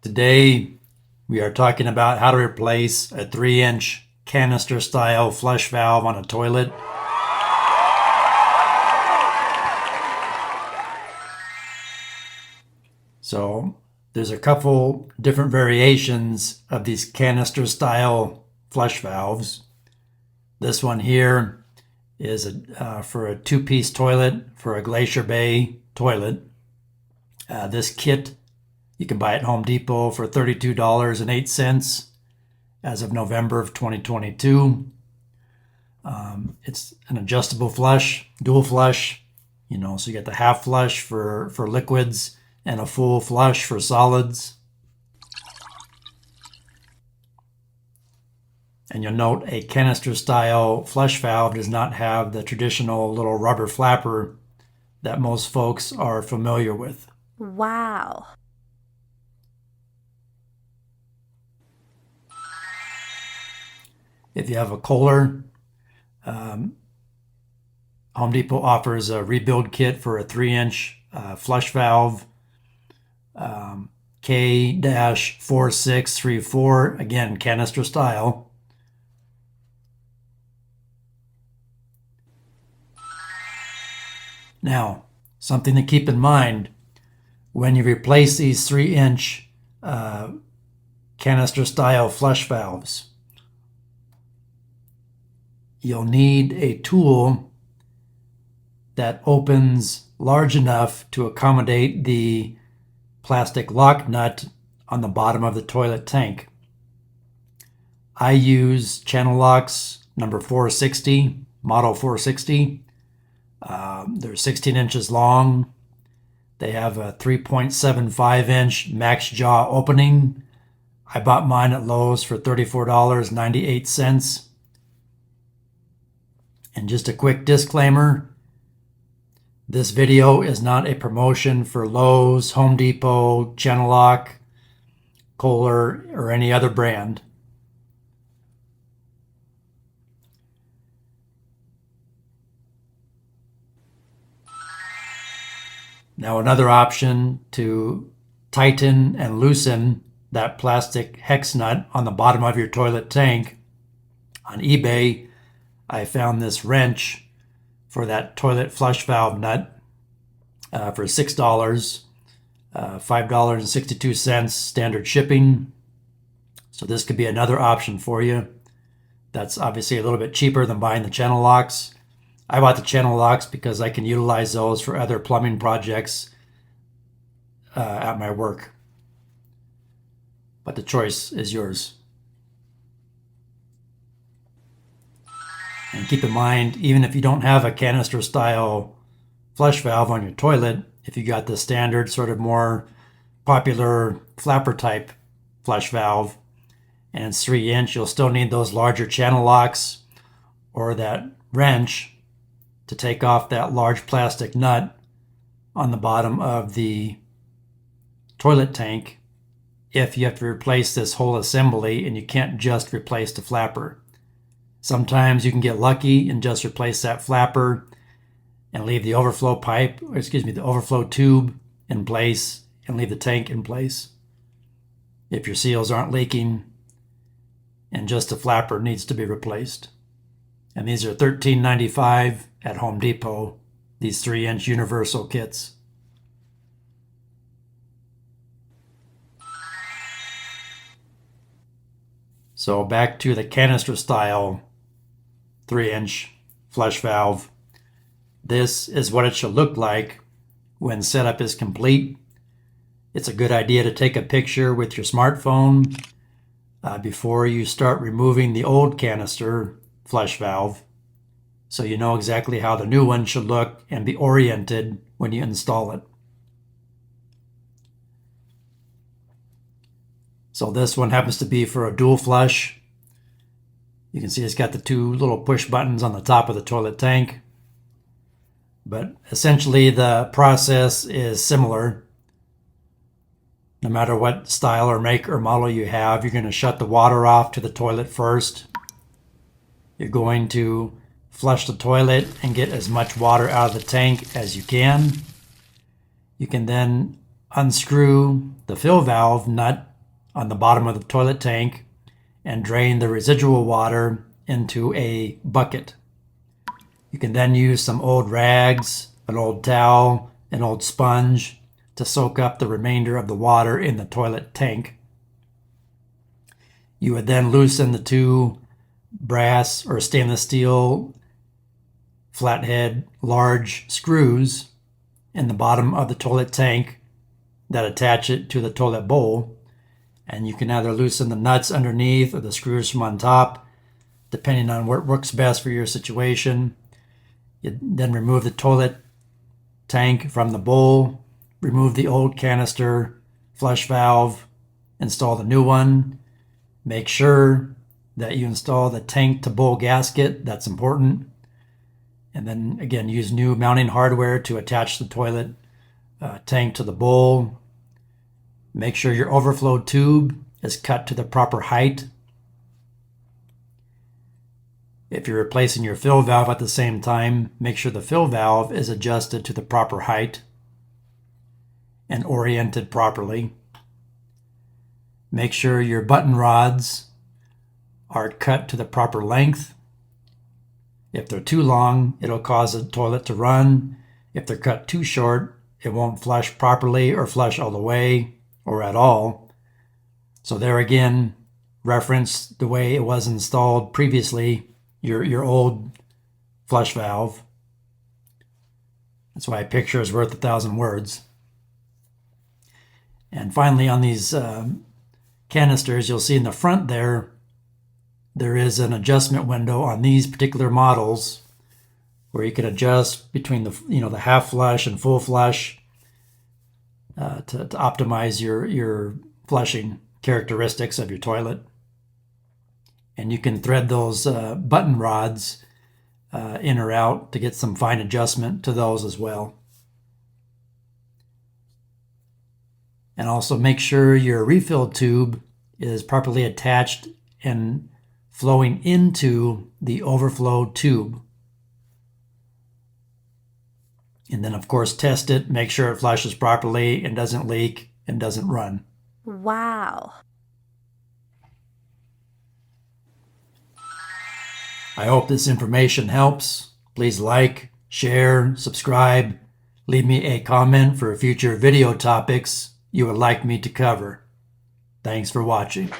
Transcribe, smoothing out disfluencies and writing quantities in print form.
Today, we are talking about how to replace a 3-inch canister style flush valve on a toilet. So there's a couple different variations of these canister style flush valves. This one here is for a 2-piece toilet for a Glacier Bay toilet. This kit you can buy at Home Depot for $32.08 as of November of 2022. It's an adjustable flush, dual flush, so you get the half flush for liquids and a full flush for solids. And you'll note a canister style flush valve does not have the traditional little rubber flapper that most folks are familiar with. Wow. If you have a Kohler, Home Depot offers a rebuild kit for a 3-inch flush valve, K-4634, again, canister style. Now, something to keep in mind, when you replace these 3-inch canister style flush valves, you'll need a tool that opens large enough to accommodate the plastic lock nut on the bottom of the toilet tank. I use channel locks number 460, model 460. They're 16 inches long. They have a 3.75 inch max jaw opening. I bought mine at Lowe's for $34.98. And just a quick disclaimer, this video is not a promotion for Lowe's, Home Depot, Channel Lock, Kohler, or any other brand. Now, another option to tighten and loosen that plastic hex nut on the bottom of your toilet tank. On eBay, I found this wrench for that toilet flush valve nut for $6, $5.62 standard shipping. So this could be another option for you. That's obviously a little bit cheaper than buying the channel locks. I bought the channel locks because I can utilize those for other plumbing projects at my work. But the choice is yours. And keep in mind, even if you don't have a canister style flush valve on your toilet, if you got the standard sort of more popular flapper type flush valve and it's 3-inch, you'll still need those larger channel locks or that wrench to take off that large plastic nut on the bottom of the toilet tank if you have to replace this whole assembly and you can't just replace the flapper. Sometimes you can get lucky and just replace that flapper and leave the overflow the overflow tube in place and leave the tank in place. If your seals aren't leaking and just the flapper needs to be replaced. And these are $13.95 at Home Depot, these 3-inch universal kits. So back to the canister style 3-inch flush valve. This is what it should look like when setup is complete. It's a good idea to take a picture with your smartphone before you start removing the old canister flush valve, so you know exactly how the new one should look and be oriented when you install it. So this one happens to be for a dual flush. You can see it's got the 2 little push buttons on the top of the toilet tank. But essentially the process is similar. No matter what style or make or model you have, you're going to shut the water off to the toilet first. You're going to flush the toilet and get as much water out of the tank as you can. You can then unscrew the fill valve nut on the bottom of the toilet tank and drain the residual water into a bucket. You can then use some old rags, an old towel, an old sponge to soak up the remainder of the water in the toilet tank. You would then loosen the 2 brass or stainless steel flathead large screws in the bottom of the toilet tank that attach it to the toilet bowl. And you can either loosen the nuts underneath or the screws from on top, depending on what works best for your situation. You then remove the toilet tank from the bowl, remove the old canister flush valve, install the new one. Make sure that you install the tank to bowl gasket. That's important. And then again, use new mounting hardware to attach the toilet tank to the bowl. Make sure your overflow tube is cut to the proper height. If you're replacing your fill valve at the same time, make sure the fill valve is adjusted to the proper height and oriented properly. Make sure your button rods are cut to the proper length. If they're too long, it'll cause the toilet to run. If they're cut too short, it won't flush properly or flush all the way or at all. So there again, reference the way it was installed previously, your old flush valve. That's why a picture is worth 1,000 words. And finally, on these canisters, you'll see in the front there is an adjustment window on these particular models where you can adjust between the half flush and full flush to optimize your flushing characteristics of your toilet. And you can thread those button rods in or out to get some fine adjustment to those as well. And also make sure your refill tube is properly attached and flowing into the overflow tube. And then of course test it, make sure it flushes properly and doesn't leak and doesn't run. Wow. I hope this information helps. Please like, share, subscribe, leave me a comment for future video topics you would like me to cover. Thanks for watching.